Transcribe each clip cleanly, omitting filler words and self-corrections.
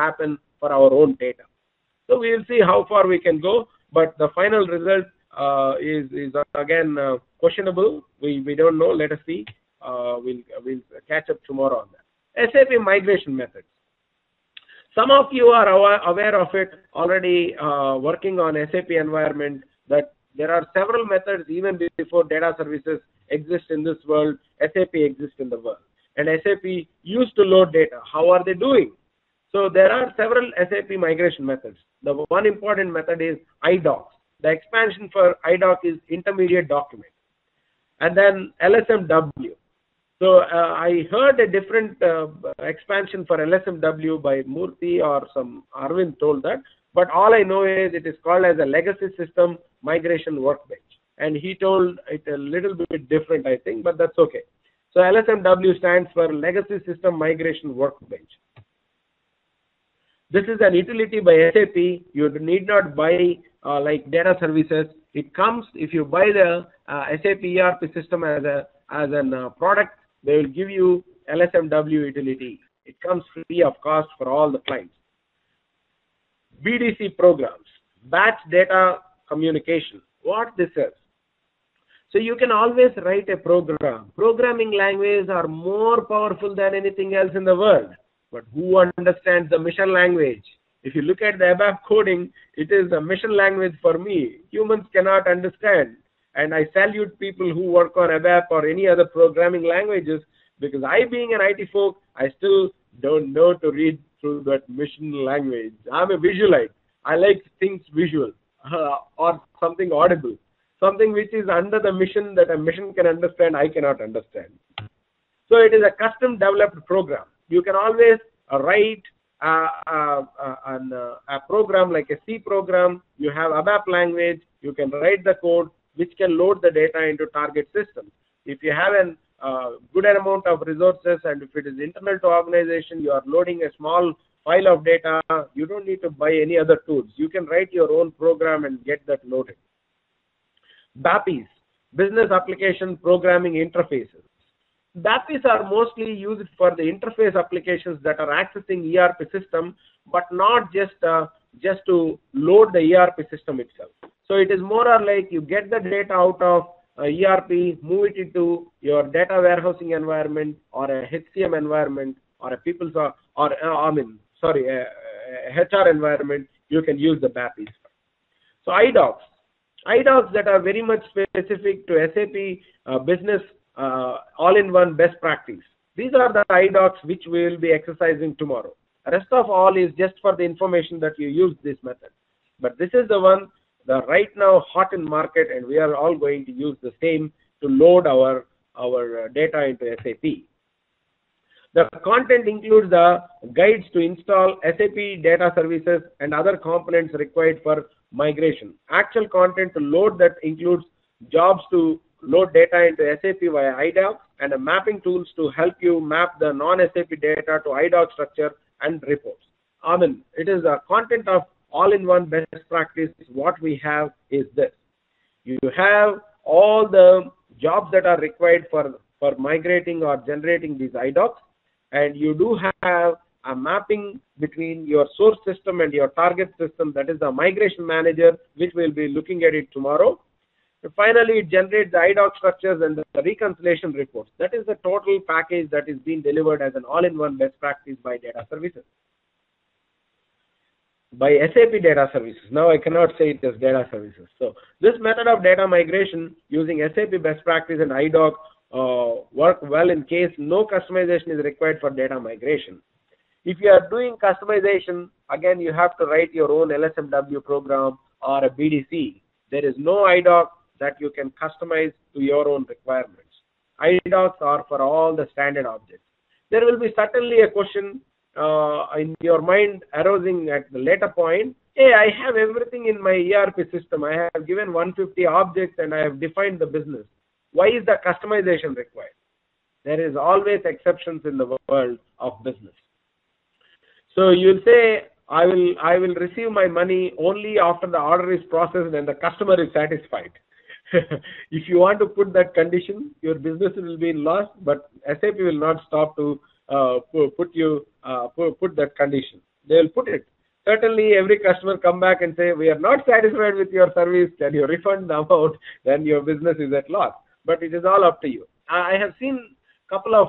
happen for our own data. So we will see how far we can go, but the final result is again questionable. We don't know. Let us see. We'll catch up tomorrow on that. SAP migration methods. Some of you are aware of it already, working on SAP environment, that there are several methods even before data services exist in this world. SAP exists in the world, and SAP used to load data. How are they doing? So there are several SAP migration methods. The one important method is iDocs. The expansion for iDoc is intermediate document. And then LSMW. So I heard a different expansion for LSMW by Murthy or some Arvind told that. But all I know is it is called as a legacy system migration workbench. And he told it a little bit different, I think, but that's okay. So LSMW stands for Legacy System Migration Workbench. This is an utility by SAP. You need not buy like data services. It comes, if you buy the SAP ERP system as a product, they will give you LSMW utility. It comes free of cost for all the clients. BDC programs, batch data communication. What this is? So you can always write a program. Programming languages are more powerful than anything else in the world. But who understands the mission language? If you look at the ABAP coding, it is a mission language for me. Humans cannot understand. And I salute people who work on ABAP or any other programming languages, because I, being an IT folk, I still don't know to read through that mission language. I'm a visualite. I like things visual or something audible. Something which is under the mission that a mission can understand, I cannot understand. So it is a custom developed program. You can always write a program like a C program. You have ABAP language. You can write the code which can load the data into target systems. If you have a good amount of resources, and if it is internal to organization, you are loading a small file of data, you don't need to buy any other tools. You can write your own program and get that loaded. BIPIs, Business Application Programming Interfaces. BIPIs are mostly used for the interface applications that are accessing ERP system, but not just to load the ERP system itself. So it is more or like you get the data out of ERP, move it into your data warehousing environment or a HCM environment or a people's HR environment. You can use the BIPIs. So iDocs that are very much specific to SAP business all-in-one best practice. These are the iDocs which we will be exercising tomorrow. The rest of all is just for the information that you use this method. But this is the one that right now hot in market, and we are all going to use the same to load our data into SAP. The content includes the guides to install SAP Data Services and other components required for migration. Actual content to load that includes jobs to load data into SAP via iDocs and mapping tools to help you map the non-SAP data to iDoc structure and reports. It is a content of all-in-one best practice. What we have is this. You have all the jobs that are required for migrating or generating these iDocs, and you do have a mapping between your source system and your target system, that is the migration manager, which we'll be looking at it tomorrow. And finally, it generates the iDoc structures and the reconciliation reports. That is the total package that is being delivered as an all-in-one best practice by data services. By SAP Data Services. Now I cannot say it as data services. So this method of data migration using SAP Best Practice and iDoc work well in case no customization is required for data migration. If you are doing customization, again you have to write your own LSMW program or a BDC. There is no iDoc that you can customize to your own requirements. IDOCs or for all the standard objects. There will be certainly a question in your mind arising at the later point. Hey, I have everything in my ERP system. I have given 150 objects and I have defined the business. Why is the customization required? There is always exceptions in the world of business. So you'll say, I will receive my money only after the order is processed and the customer is satisfied. If you want to put that condition, your business will be in loss, but SAP will not stop to put that condition. They will put it. Certainly, every customer come back and say, we are not satisfied with your service, can you refund the amount, then your business is at loss. But it is all up to you. I have seen a couple of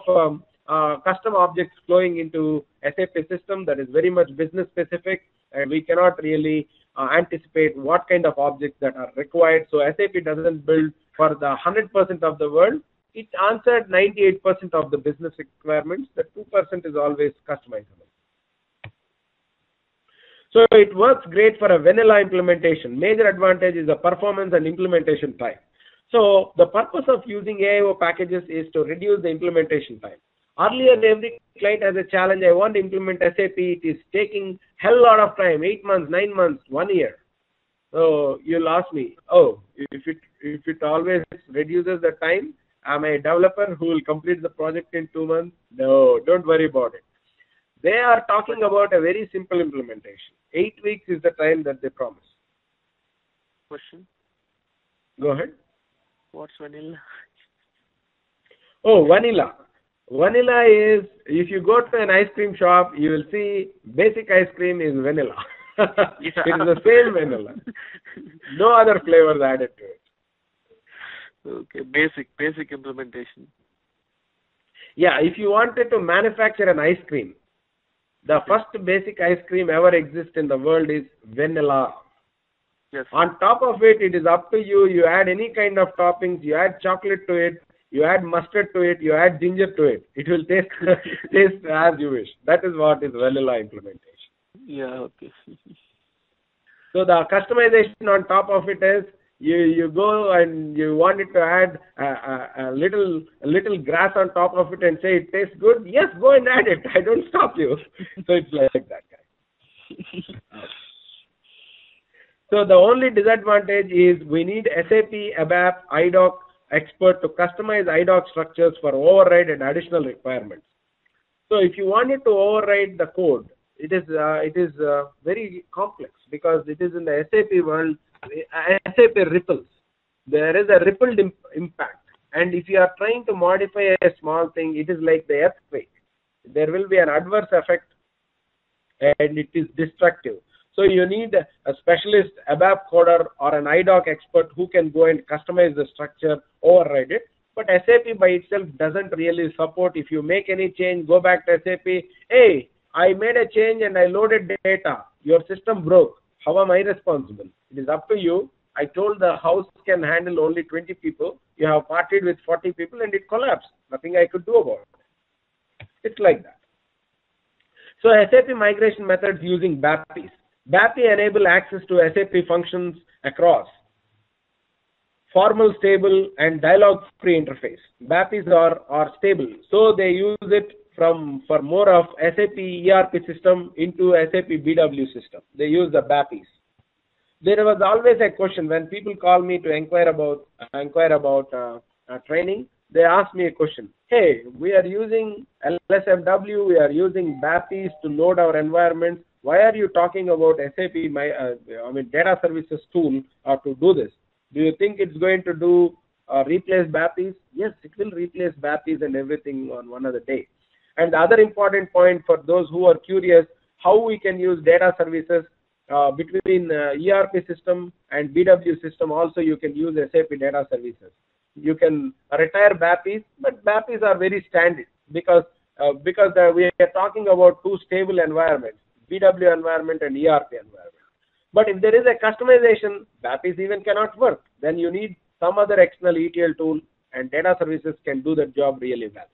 custom objects flowing into SAP system that is very much business specific, and we cannot really anticipate what kind of objects that are required. So SAP doesn't build for the 100% of the world. It answered 98% of the business requirements. The 2% is always customizable. So it works great for a vanilla implementation. Major advantage is the performance and implementation time. So the purpose of using AIO packages is to reduce the implementation time. Earlier, every client has a challenge. I want to implement SAP. It is taking hell lot of time, 8 months, 9 months, 1 year. So you'll ask me, oh, if it always reduces the time, am I a developer who will complete the project in 2 months? No, don't worry about it. They are talking about a very simple implementation. 8 weeks is the time that they promise. Question? Go ahead. What's vanilla? Oh, vanilla. Vanilla is, if you go to an ice cream shop, you will see basic ice cream is vanilla. It is the same vanilla. No other flavors added to it. Okay, basic implementation. Yeah, if you wanted to manufacture an ice cream, the first basic ice cream ever exists in the world is vanilla. Yes. On top of it, it is up to you. You add any kind of toppings. You add chocolate to it. You add mustard to it. You add ginger to it. It will taste as you wish. That is what is vanilla implementation. Yeah. Okay. So the customization on top of it is you go and you want it to add a little grass on top of it and say it tastes good. Yes, go and add it. I don't stop you. So it's like that, guy. So the only disadvantage is we need SAP ABAP IDOC expert to customize IDOC structures for override and additional requirements. So if you wanted to override the code, it is very complex because it is in the SAP world. SAP ripples. There is a rippled impact, and if you are trying to modify a small thing, it is like the earthquake. There will be an adverse effect, and it is destructive. So you need a specialist ABAP coder or an IDOC expert who can go and customize the structure, override it. But SAP by itself doesn't really support. If you make any change, go back to SAP. Hey, I made a change and I loaded data. Your system broke. How am I responsible? It is up to you. I told the house can handle only 20 people. You have partied with 40 people and it collapsed. Nothing I could do about it. It's like that. So SAP migration methods using BIPIs. BIPI enable access to SAP functions across formal, stable, and dialogue-free interface. BIPIs are stable, so they use it for more of SAP ERP system into SAP BW system. They use the BIPIs. There was always a question when people call me to inquire about training. They ask me a question. Hey, we are using LSMW, we are using BIPIs to load our environments. Why are you talking about SAP Data Services tool to do this? Do you think it's going to replace BIPIs? Yes, it will replace BIPIs and everything on one other day. And the other important point for those who are curious, how we can use data services between ERP system and BW system. Also, you can use SAP Data Services. You can retire BIPIs, but BIPIs are very standard because we are talking about two stable environments, BW environment and ERP environment. But if there is a customization, BIPIs even cannot work. Then you need some other external ETL tool, and data services can do that job really well.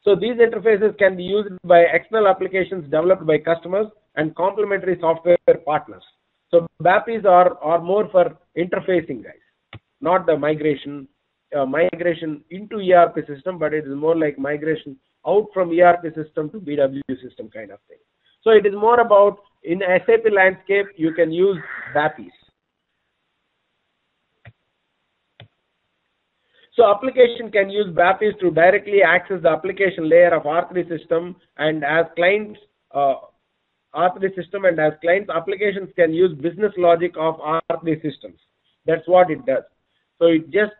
So these interfaces can be used by external applications developed by customers and complementary software partners. So BIPIs are more for interfacing, guys, not the migration migration into ERP system, but it is more like migration out from ERP system to BW system kind of thing. So it is more about, in SAP landscape, you can use BIPIs. So application can use BIPIs to directly access the application layer of R3 system, and as clients, R3 system, and as clients, applications can use business logic of R3 systems. That's what it does. So it just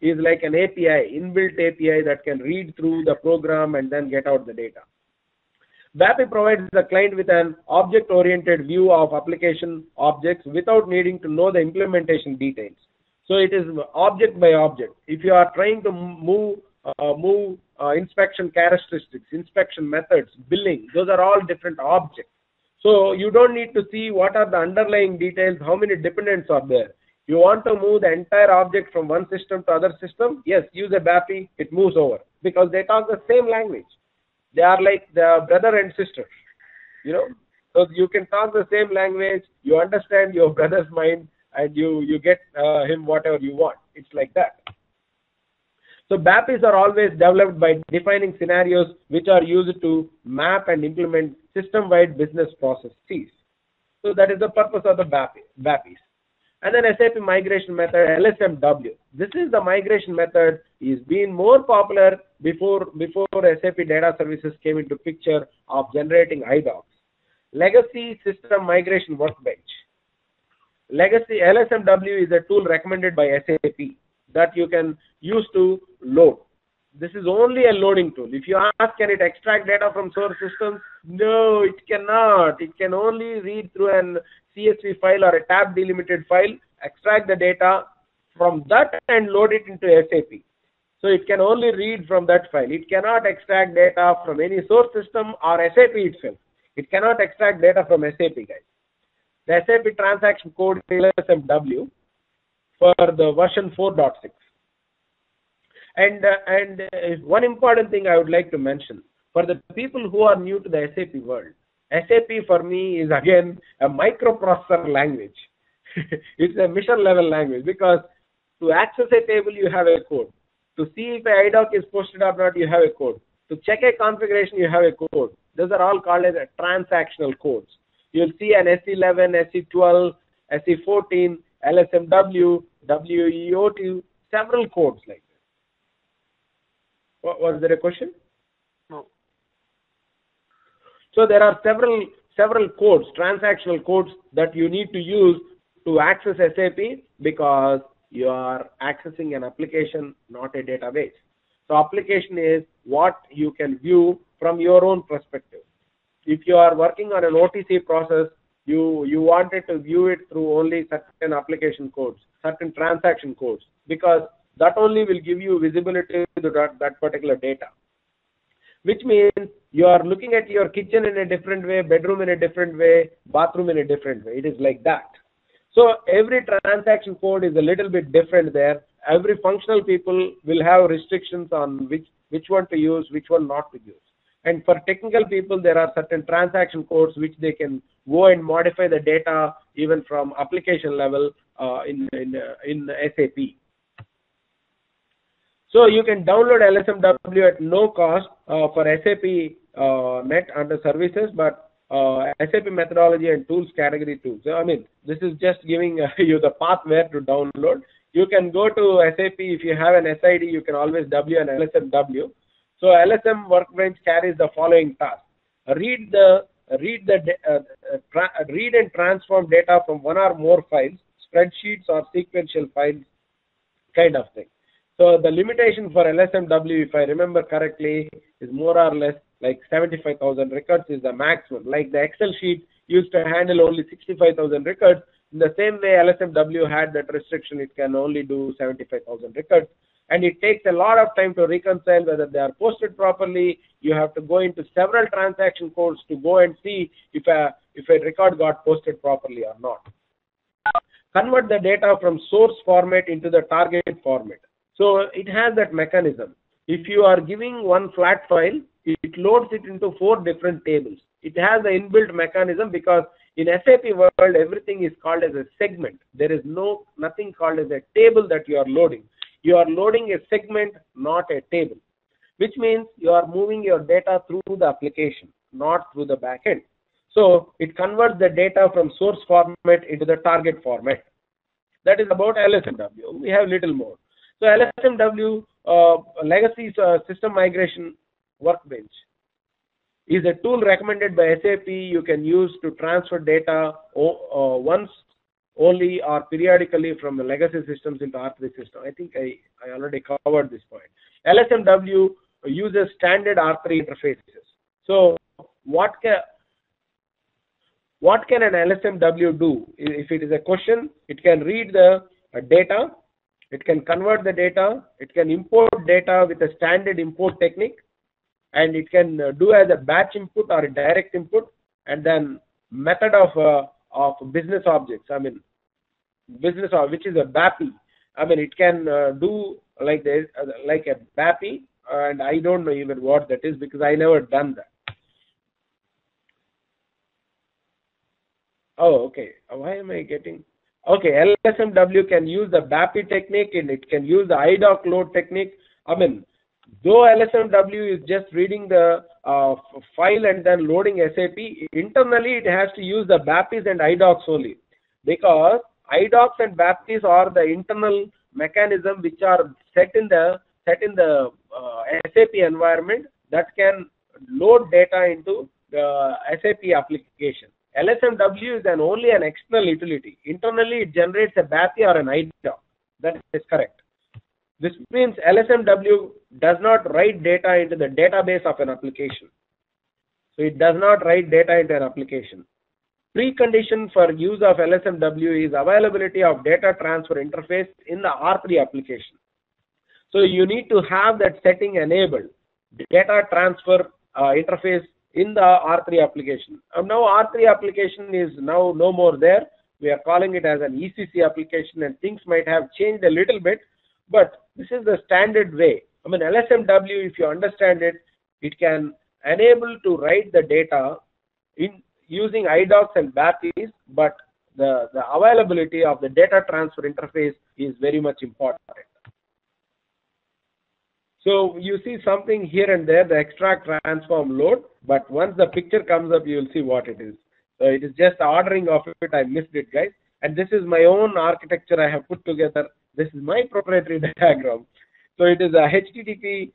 is like an API, inbuilt API that can read through the program and then get out the data. BIPI provides the client with an object-oriented view of application objects without needing to know the implementation details. So it is object by object. If you are trying to move inspection characteristics, inspection methods, billing, those are all different objects. So you don't need to see what are the underlying details, how many dependents are there. You want to move the entire object from one system to other system? Yes, use a BIPI, it moves over, because they talk the same language. They are like the brother and sister, you know. So you can talk the same language, you understand your brother's mind, and you get him whatever you want. It's like that. So BIPIs are always developed by defining scenarios which are used to map and implement system-wide business processes. So that is the purpose of the BIPIs. And then SAP Migration method, LSMW. This is the migration method is being more popular before SAP Data Services came into picture of generating iDocs. Legacy System Migration Workbench. Legacy LSMW is a tool recommended by SAP that you can use to load. This is only a loading tool. If you ask, can it extract data from source systems? No, it cannot. It can only read through an CSV file or a tab delimited file, extract the data from that and load it into SAP. So it can only read from that file. It cannot extract data from any source system or SAP itself. It cannot extract data from SAP, guys. The SAP transaction code is LSMW for the version 4.6. And one important thing I would like to mention, for the people who are new to the SAP world, SAP for me is again a microprocessor language. It's a mission level language, because to access a table you have a code. To see if a IDOC is posted or not, you have a code. To check a configuration, you have a code. Those are all called as transactional codes. You'll see an SE11, SE12, SE14, LSMW, WEO2, several codes like that. Was there a question? No. So there are several codes, transactional codes that you need to use to access SAP, because you are accessing an application, not a database. So application is what you can view from your own perspective. If you are working on an OTC process, you wanted to view it through only certain application codes, certain transaction codes, because that only will give you visibility to that particular data. Which means you are looking at your kitchen in a different way, bedroom in a different way, bathroom in a different way. It is like that. So every transaction code is a little bit different there. Every functional people will have restrictions on which one to use, which one not to use. And for technical people, there are certain transaction codes which they can go and modify the data even from application level in SAP. So you can download LSMW at no cost for SAP Net under services, but SAP methodology and tools category tools. So, I mean, this is just giving you the path where to download. You can go to SAP. If you have an SID, you can always W an LSMW. So LSM Workbench carries the following task: read and transform data from one or more files, spreadsheets or sequential files, kind of thing. So the limitation for LSMW, if I remember correctly, is more or less like 75,000 records is the maximum. Like the Excel sheet used to handle only 65,000 records. In the same way, LSMW had that restriction. It can only do 75,000 records. And it takes a lot of time to reconcile whether they are posted properly. You have to go into several transaction codes to go and see if a record got posted properly or not. Convert the data from source format into the target format. So it has that mechanism. If you are giving one flat file, it loads it into 4 different tables. It has the inbuilt mechanism, because in SAP world, everything is called as a segment. There is nothing called as a table that you are loading. You are loading a segment, not a table, which means you are moving your data through the application, not through the backend. So it converts the data from source format into the target format. That is about LSMW. We have little more. So LSMW legacy system migration workbench is a tool recommended by SAP you can use to transfer data once only or periodically from the legacy systems into R3 system. I think I already covered this point. LSMW uses standard R3 interfaces. So what can an LSMW do? If it is a question, it can read the data, it can convert the data, it can import data with a standard import technique, and it can do as a batch input or a direct input, and then method of business objects. I mean, which is a BIPI. I mean, it can do like this, like a BIPI, and I don't know even what that is because I never done that. Oh, okay. Why am I getting? Okay, LSMW can use the BIPI technique and it can use the IDOC load technique. I mean, though LSMW is just reading the file and then loading SAP, internally it has to use the BIPIs and IDOCs only, because IDOCs and BIPIs are the internal mechanism which are set in the SAP environment that can load data into the SAP application. LSMW is only an external utility. Internally, it generates a BIPI or an IDOC. That is correct. This means LSMW does not write data into the database of an application. So it does not write data into an application. Precondition for use of LSMW is availability of data transfer interface in the R3 application. So you need to have that setting enabled, data transfer interface in the R3 application. Now R3 application is now no more there. We are calling it as an ECC application, and things might have changed a little bit, but this is the standard way. I mean, LSMW, if you understand it, it can enable to write the data in using IDOCs and BIPIs, but the availability of the data transfer interface is very much important. So you see something here and there, the extract, transform, load, but once the picture comes up, you will see what it is. So it is just the ordering of it. I missed it, guys. And this is my own architecture I have put together. This is my proprietary diagram. So it is a HTTP,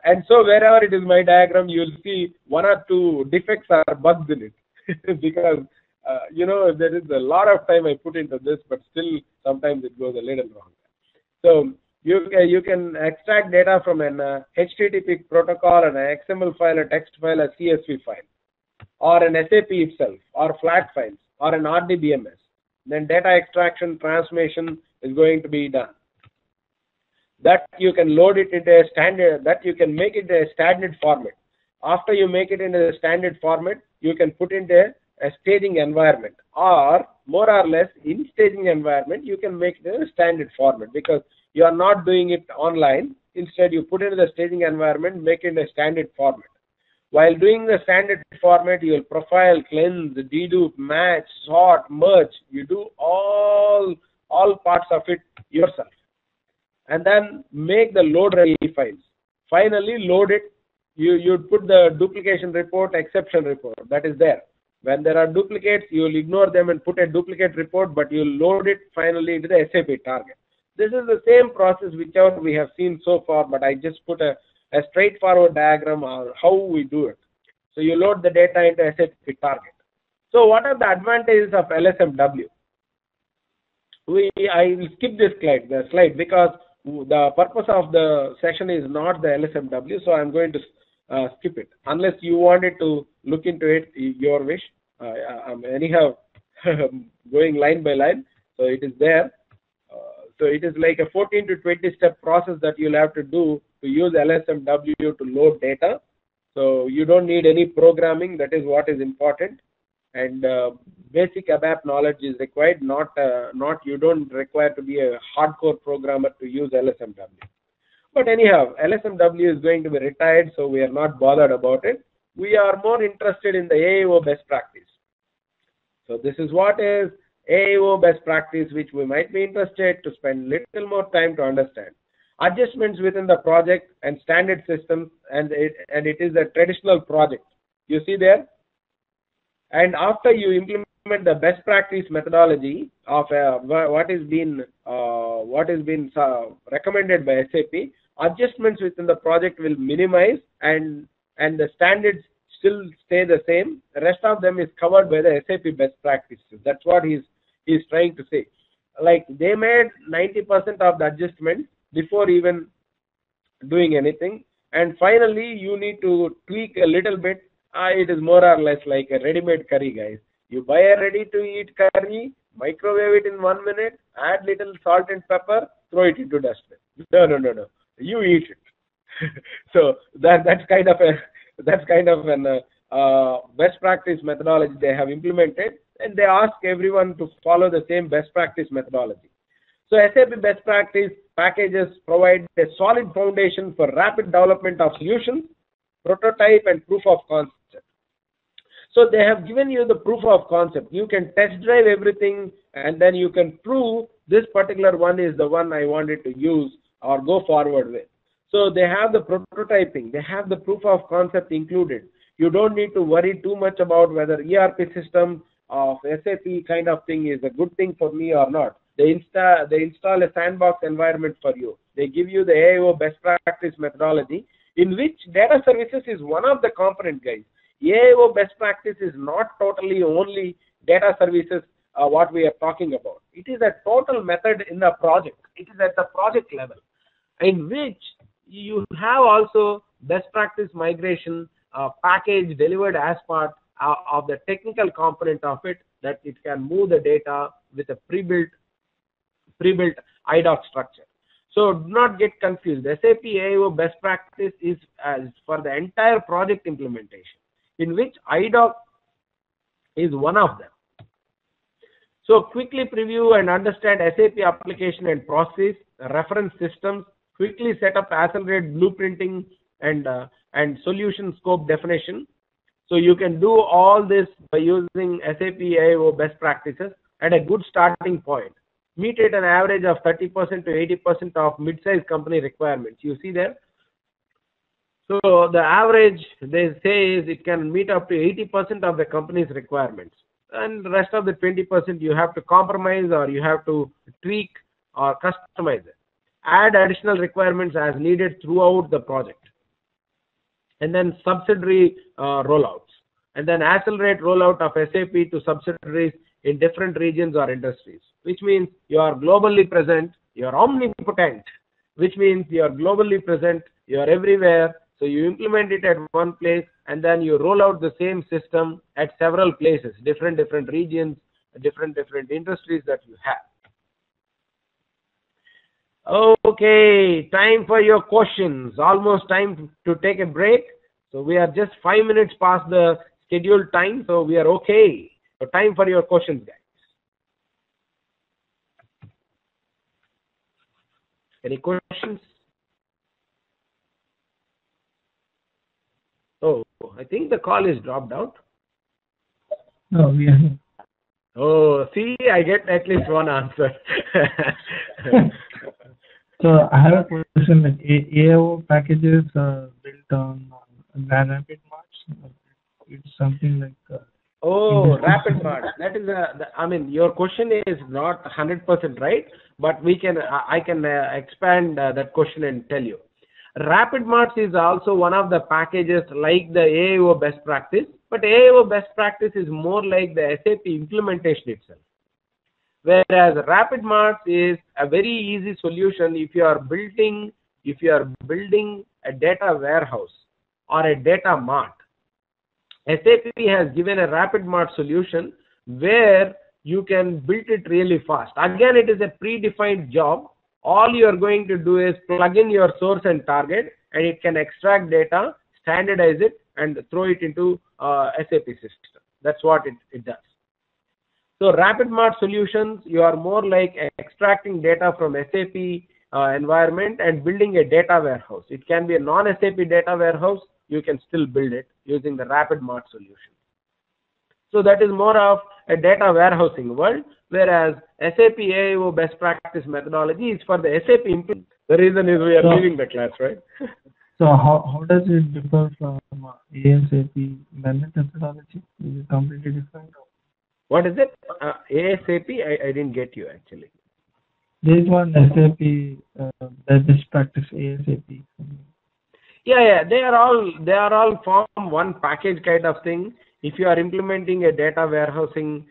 and so wherever it is my diagram, you will see one or two defects or bugs in it because, you know, there is a lot of time I put into this, but still sometimes it goes a little wrong. So you can extract data from an HTTP protocol, an XML file, a text file, a CSV file, or an SAP itself, or flat files, or an RDBMS. Then data extraction, transformation is going to be done. That you can load it into a standard, that you can make it a standard format. After you make it into a standard format, you can put into a staging environment, or more or less in staging environment, you can make it in a standard format because you are not doing it online. Instead, you put it in the staging environment, make it a standard format. While doing the standard format, you will profile, cleanse, dedupe, match, sort, merge. You do all parts of it yourself. And then make the load ready files. Finally, load it. You put the duplication report, exception report. That is there. When there are duplicates, you will ignore them and put a duplicate report, but you will load it finally into the SAP target. This is the same process whichever we have seen so far, but I just put a straightforward diagram on how we do it. So you load the data into SAP target. So what are the advantages of LSMW? I will skip this slide because the purpose of the session is not the LSMW, so I'm going to skip it. Unless you wanted to look into it, your wish. I'm anyhow going line by line, so it is there. So it is like a 14 to 20 step process that you'll have to do to use LSMW to load data. So you don't need any programming. That is what is important. And basic ABAP knowledge is required. Not you don't require to be a hardcore programmer to use LSMW. But anyhow, LSMW is going to be retired, so we are not bothered about it. We are more interested in the AOR Best Practice. So this is what is AO best practice, which we might be interested to spend little more time to understand. Adjustments within the project and standard systems, and it is a traditional project. You see there? And after you implement the best practice methodology of what is been recommended by SAP, adjustments within the project will minimize, and the standards still stay the same. The rest of them is covered by the SAP best practices. That's what he's trying to say. Like, they made 90% of the adjustments before even doing anything, and finally you need to tweak a little bit. It is more or less like a ready-made curry, guys. You buy a ready-to-eat curry, microwave it in 1 minute, add little salt and pepper, throw it into dustbin. No. You eat it. So that's kind of an best practice methodology they have implemented, and they ask everyone to follow the same best practice methodology. So SAP best practice packages provide a solid foundation for rapid development of solutions, prototype, and proof of concept. So they have given you the proof of concept. You can test drive everything, and then you can prove this particular one is the one I wanted to use or go forward with. So they have the prototyping, they have the proof of concept included. You don't need to worry too much about whether ERP system of SAP kind of thing is a good thing for me or not. They install a sandbox environment for you. They give you the AO best practice methodology, in which data services is one of the component, guys. AO best practice is not totally only data services what we are talking about. It is a total method in the project. It is at the project level, in which you have also best practice migration package delivered as part of the technical component of it, that it can move the data with a pre-built IDOC structure. So do not get confused. SAP AO best practice is for the entire project implementation, in which IDOC is one of them. So quickly preview and understand SAP application and process, reference systems, quickly set up accelerate blueprinting and solution scope definition. So you can do all this by using SAP AO best practices at a good starting point. Meet at an average of 30% to 80% of mid-sized company requirements. You see there? So the average, they say, is it can meet up to 80% of the company's requirements. And the rest of the 20% you have to compromise, or you have to tweak or customize it. Add additional requirements as needed throughout the project. And then subsidiary rollouts. And then accelerate rollout of SAP to subsidiaries in different regions or industries, which means you are globally present, you are omnipotent, which means you are globally present, you are everywhere. So you implement it at one place, and then you roll out the same system at several places, different regions, different industries that you have. Okay, time for your questions. Almost time to take a break. So we are just 5 minutes past the scheduled time, so we are okay. So time for your questions, guys. Any questions? Oh, I think the call is dropped out. No, we are here. Oh, see, I get at least one answer. So I have a question, like AO packages built on rapid march. It's something like rapid march. That is I mean, your question is not 100% right, but I can expand that question and tell you. Rapid march is also one of the packages like the AO best practice, but AO best practice is more like the SAP implementation itself. Whereas rapid march is a very easy solution if you are building a data warehouse or a data mart. SAP has given a rapid march solution where you can build it really fast. Again, it is a predefined job. All you are going to do is plug in your source and target, and it can extract data, standardize it, and throw it into SAP system. That's what it does. So rapid march solutions, you are more like extracting data from SAP environment and building a data warehouse. It can be a non-SAP data warehouse. You can still build it using the rapid march solution. So that is more of a data warehousing world. whereas SAP AO Best Practice methodology is for the SAP implement. The reason is we are leaving the class, right? So how does it differ from ASAP methodology? Is it completely different? What is it? ASAP? I didn't get you actually. There is one SAP Best Practice ASAP. Yeah, they are all form one package kind of thing. If you are implementing a data warehousing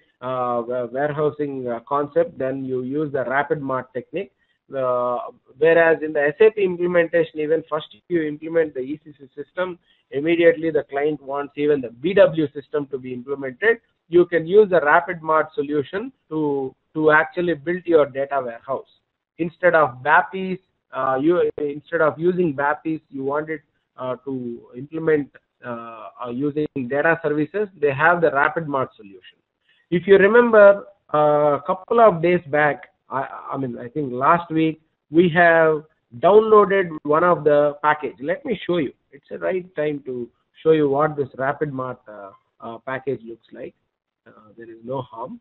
concept, then you use the rapid mart technique. Whereas in the SAP implementation, even first you implement the ECC system, immediately the client wants even the BW system to be implemented. You can use the rapid mart solution to actually build your data warehouse. Instead of BIPIs, instead of using BIPIs, you want it to implement using data services. They have the rapid mart solution. If you remember, a couple of days back, I think last week, we have downloaded one of the package. Let me show you. It's the right time to show you what this rapid mart package looks like. There is no harm.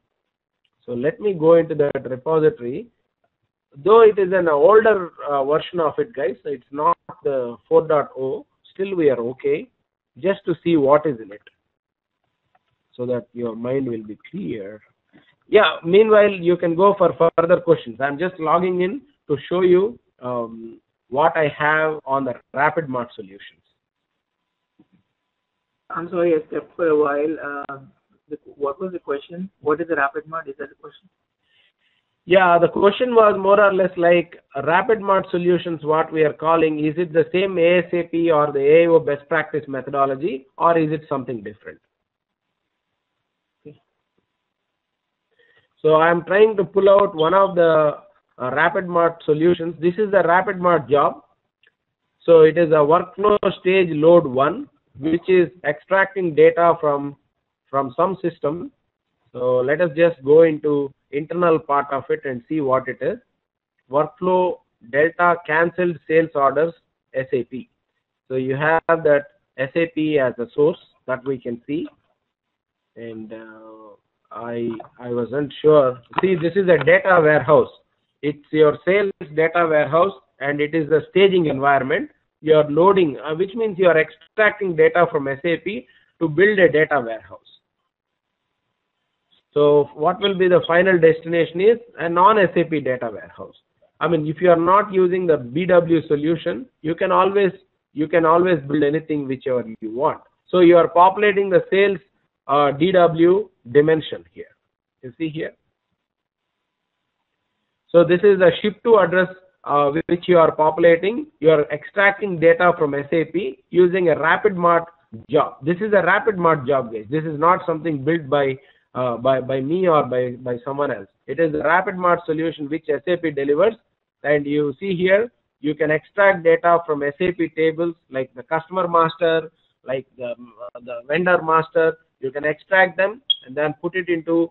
So let me go into that repository. Though it is an older version of it, guys, it's not the 4.0, still we are okay, just to see what is in it, so that your mind will be clear. Yeah, meanwhile, you can go for further questions. I'm just logging in to show you what I have on the rapid mart solutions. I'm sorry, I stepped for a while. What was the question? What is the rapid mart? Is that the question? Yeah, the question was more or less like rapid mart solutions, what we are calling, is it the same ASAP or the AO best practice methodology, or is it something different? Okay. So I'm trying to pull out one of the rapid mart solutions. This is the rapid mart job. So it is a workflow stage load 1, which is extracting data from some system. So let us just go into internal part of it and see what it is. Workflow delta canceled sales orders SAP. So you have that SAP as a source that we can see. And I wasn't sure. See, this is a data warehouse. It's your sales data warehouse, and it is the staging environment. You are loading, which means you are extracting data from SAP to build a data warehouse. So what will be the final destination is a non-SAP data warehouse. I mean, if you are not using the BW solution, you can always build anything whichever you want. So you are populating the sales DW dimension here. You see here. So this is a ship to address which you are populating. You are extracting data from SAP using a rapid mart job. This is a rapid mart job, guys. This is not something built by me or by someone else. It is a rapid mart solution which SAP delivers, and you see here you can extract data from SAP tables like the customer master, like the vendor master. You can extract them and then put it into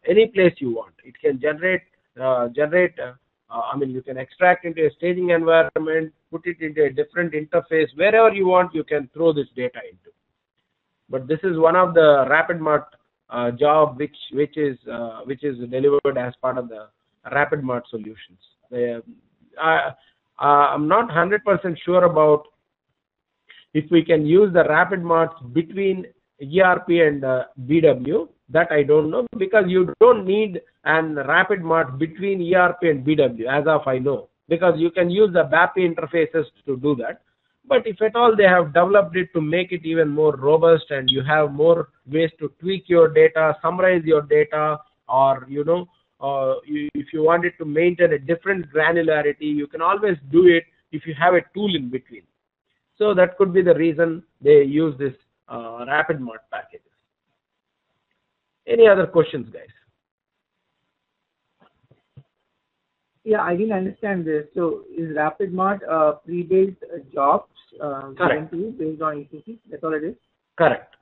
any place you want. It can generate. You can extract into a staging environment, put it into a different interface, wherever you want. You can throw this data into. But this is one of the rapid mart job which is delivered as part of the rapid mart solutions. I'm not 100% sure about if we can use the rapid marts between ERP and BW. That I don't know, because you don't need an rapid mart between ERP and BW, as of I know, because you can use the BIPI interfaces to do that. But if at all they have developed it to make it even more robust, and you have more ways to tweak your data, summarize your data, or if you wanted to maintain a different granularity, you can always do it if you have a tool in between. So that could be the reason they use this rapid mart packages. Any other questions, guys? Yeah, I didn't understand this. So is rapid mart pre-built jobs given to you based on ECC? That's all it is? Correct.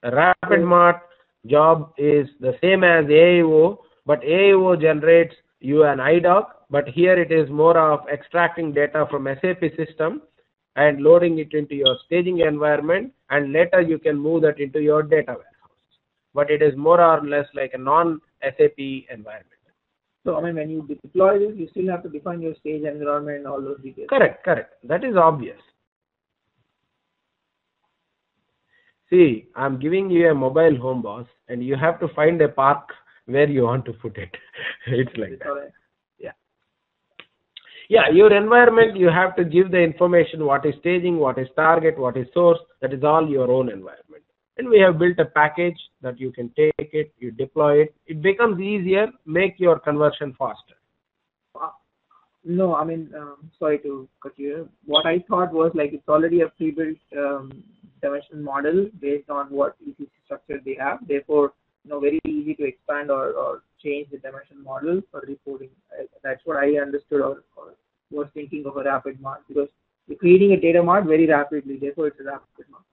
A rapid mart job is the same as AAO, but AAO generates you an IDOC, but here it is more of extracting data from SAP system and loading it into your staging environment, and later you can move that into your data warehouse. but it is more or less like a non-SAP environment. So, I mean, when you deploy this, you still have to define your stage environment and all those details. Correct, correct. That is obvious. See, I'm giving you a mobile home, boss, and you have to find a park where you want to put it. It's like that. Alright. Yeah, your environment, you have to give the information, what is staging, what is target, what is source. That is all your own environment. And we have built a package that you can take it, you deploy it. It becomes easier, make your conversion faster. No, I mean, sorry to cut you here. What I thought was like it's already a pre-built dimension model based on what ECC structure they have. Therefore, very easy to expand or change the dimension model for reporting. That's what I understood or was thinking of a rapid mart, because you're creating a data mart very rapidly. Therefore, it's a rapid mart.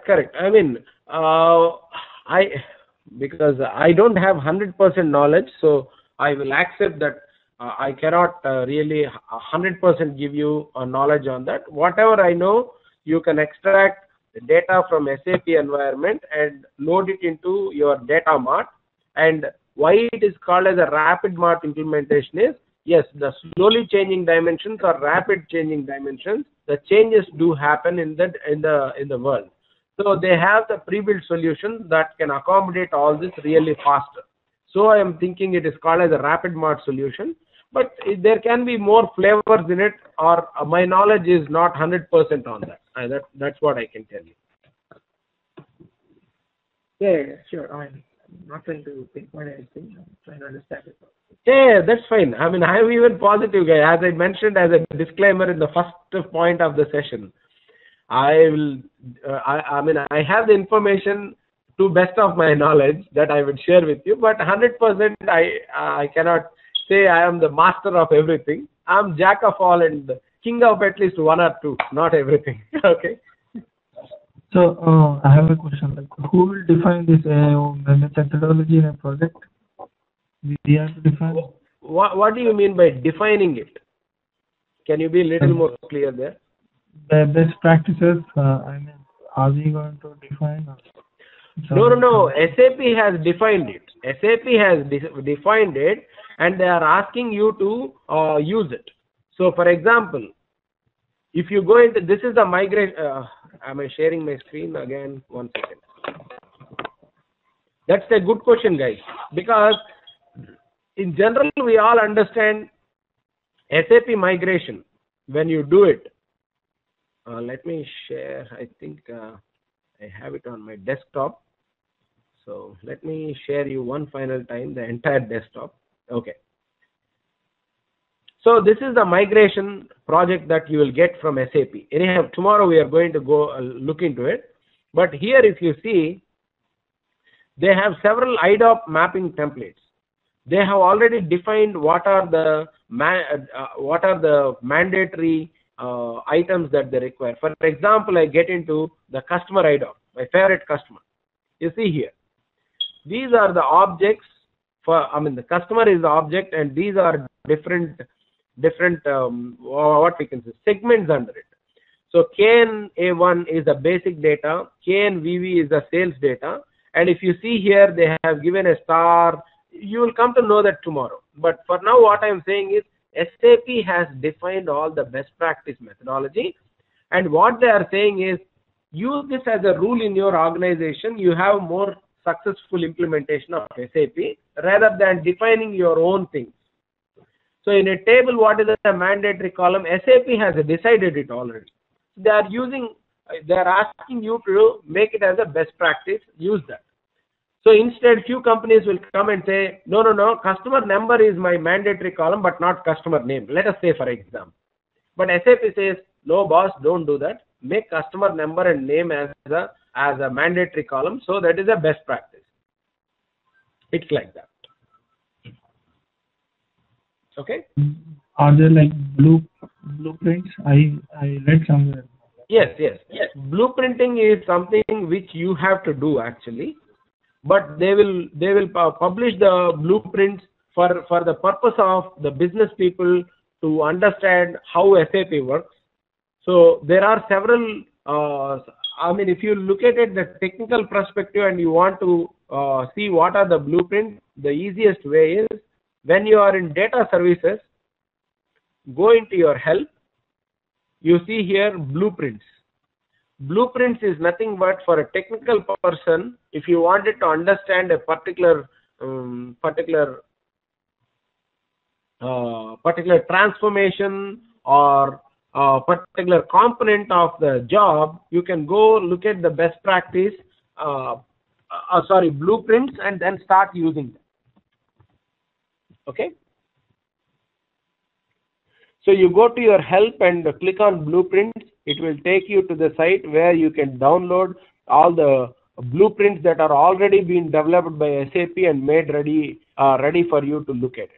Correct. I mean, because I don't have 100% knowledge, so I will accept that I cannot really 100% give you a knowledge on that. Whatever I know, you can extract the data from SAP environment and load it into your data mart. And why it is called as a rapid mart implementation is, yes, the slowly changing dimensions or rapid changing dimensions, the changes do happen in the world. So they have the pre-built solution that can accommodate all this really faster. So I am thinking it is called as a rapid mart solution, but there can be more flavors in it, or my knowledge is not 100% on that. That's what I can tell you. Yeah, sure. I mean, I'm not trying to pinpoint anything. I'm trying to understand it. Yeah, that's fine. I mean, I am even positive, guy. As I mentioned as a disclaimer in the first point of the session, I have the information to best of my knowledge that I would share with you, but 100% I cannot say I am the master of everything. I'm jack of all and king of at least one or two, not everything. Okay. So I have a question. Like, who will define this methodology in a project? We have to define. What do you mean by defining it? Can you be a little more clear there? The best practices. I mean, are we going to define? No. SAP has defined it. SAP has defined it, and they are asking you to use it. So, for example, if you go into, this is the migration. Am I sharing my screen again? 1 second. That's a good question, guys, because in general we all understand SAP migration. When you do it, let me share. I think I have it on my desktop. So let me share you one final time the entire desktop. Okay. So this is the migration project that you will get from SAP. Anyhow, tomorrow we are going to go look into it. But here, if you see, they have several IDOP mapping templates. They have already defined what are the mandatory items that they require. For example, I get into the customer IDOP, my favorite customer. You see here, these are the objects the customer is the object, and these are different what we can say segments under it. So KNA1 is the basic data, KNVV is the sales data, and if you see here they have given a star. You will come to know that tomorrow. But for now, what I am saying is SAP has defined all the best practice methodology, and what they are saying is use this as a rule in your organization. You have more successful implementation of SAP rather than defining your own things. So in a table, what is the mandatory column? SAP has decided it already. They are asking you to make it as a best practice. Use that. So instead, few companies will come and say, no, customer number is my mandatory column, but not customer name. Let us say, for example. But SAP says, no, boss, don't do that. Make customer number and name as a mandatory column. So that is a best practice. It's like that. Okay. Are there like blueprints? I read somewhere. Yes. Blueprinting is something which you have to do actually, but they will publish the blueprints for the purpose of the business people to understand how SAP works. So there are several I mean, if you look at it the technical perspective and you want to see what are the blueprints, the easiest way is when you are in data services, go into your help. You see here blueprints. Blueprints is nothing but for a technical person. If you wanted to understand a particular transformation or particular component of the job, you can go look at the best practice, blueprints, and then start using them. Okay. So you go to your help and click on blueprints. It will take you to the site where you can download all the blueprints that are already being developed by SAP and made ready for you to look at it.